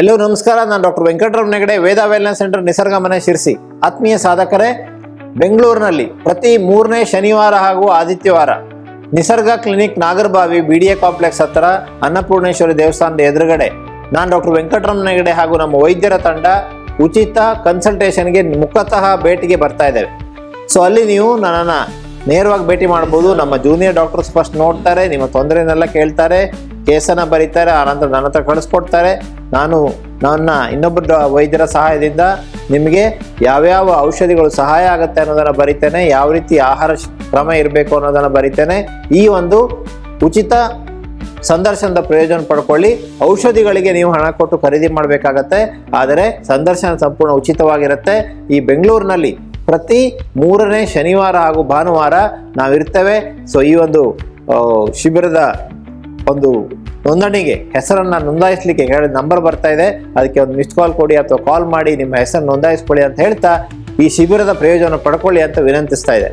ಎಲ್ಲೋ ನಮಸ್ಕಾರ. ನಾನು ಡಾಕ್ಟರ್ ವೆಂಕಟರಮಣ ಹೆಗಡೆ, ವೇದ wellness centre, ನಿಸರ್ಗ ಮನೆ, ಶಿರ್ಸಿ. ಆತ್ಮೀಯ ಸಾಧಕರೇ, ಬೆಂಗಳೂರಿನಲ್ಲಿ ಪ್ರತಿ 3ನೇ ಶನಿವಾರ ಹಾಗೂ ಆದಿತ್ಯವಾರ ನಿಸರ್ಗ ಕ್ಲಿನಿಕ್, ನಾಗರಬಾವಿ, BDA ಕಾಂಪ್ಲೆಕ್ಸ್ ಹತ್ತಿರ, ಅನ್ನಪೂರ್ಣೇಶ್ವರಿ ದೇವಸ್ಥಾನದ ಎದುರುಗಡೆ ನಾನು ಡಾಕ್ಟರ್ ವೆಂಕಟರಮಣ ಹೆಗಡೆ ಹಾಗೂ ನಮ್ಮ ವೈದ್ಯರ ತಂಡ ಉಚಿತ ಕನ್ಸಲ್ಟೇಷನ್ಗೆ ಮುಖತಃ ಭೇಟಿಗೆ ಬರ್ತಾ ಇದ್ದೇವೆ. ಸೊ ಅಲ್ಲಿ ನೀವು ನನ್ನನ್ನು ನೇರವಾಗಿ ಭೇಟಿ ಮಾಡ್ಬೋದು. ನಮ್ಮ ಜೂನಿಯರ್ ಡಾಕ್ಟರ್ಸ್ ಫಸ್ಟ್ ನೋಡ್ತಾರೆ, ನಿಮ್ಮ ತೊಂದರೆನೆಲ್ಲ ಕೇಳ್ತಾರೆ, ಕೇಸನ್ನು ಬರೀತಾರೆ, ಆನಂತರ ನನ್ನ ಹತ್ರ ಕಳಿಸ್ಕೊಡ್ತಾರೆ. ನಾನು ನನ್ನ ಇನ್ನೊಬ್ಬರು ವೈದ್ಯರ ಸಹಾಯದಿಂದ ನಿಮಗೆ ಯಾವ್ಯಾವ ಔಷಧಿಗಳು ಸಹಾಯ ಆಗುತ್ತೆ ಅನ್ನೋದನ್ನು ಬರಿತೇನೆ, ಯಾವ ರೀತಿ ಆಹಾರ ಕ್ರಮ ಇರಬೇಕು ಅನ್ನೋದನ್ನು ಬರಿತೇನೆ. ಈ ಒಂದು ಉಚಿತ ಸಂದರ್ಶನದ ಪ್ರಯೋಜನ ಪಡ್ಕೊಳ್ಳಿ. ಔಷಧಿಗಳಿಗೆ ನೀವು ಹಣ ಕೊಟ್ಟು ಖರೀದಿ ಮಾಡಬೇಕಾಗತ್ತೆ, ಆದರೆ ಸಂದರ್ಶನ ಸಂಪೂರ್ಣ ಉಚಿತವಾಗಿರುತ್ತೆ. ಈ ಬೆಂಗಳೂರಿನಲ್ಲಿ ಪ್ರತಿ 3ನೇ ಶನಿವಾರ ಹಾಗೂ ಭಾನುವಾರ ನಾವಿರ್ತೇವೆ. ಸೊ ಈ ಒಂದು ಶಿಬಿರದ ಒಂದು ನೋಂದಣಿಗೆ ಹೆಸರನ್ನು ನೋಂದಾಯಿಸಲಿಕ್ಕೆ ಹೇಳಿದ ನಂಬರ್ ಬರ್ತಾ ಇದೆ, ಅದಕ್ಕೆ ಒಂದು ಮಿಸ್ಡ್ ಕಾಲ್ ಕೊಡಿ ಅಥವಾ ಕಾಲ್ ಮಾಡಿ ನಿಮ್ಮ ಹೆಸರು ನೋಂದಾಯಿಸ್ಕೊಳ್ಳಿ ಅಂತ ಹೇಳ್ತಾ ಈ ಶಿಬಿರದ ಪ್ರಯೋಜನ ಪಡ್ಕೊಳ್ಳಿ ಅಂತ ವಿನಂತಿಸ್ತಾ ಇದೆ.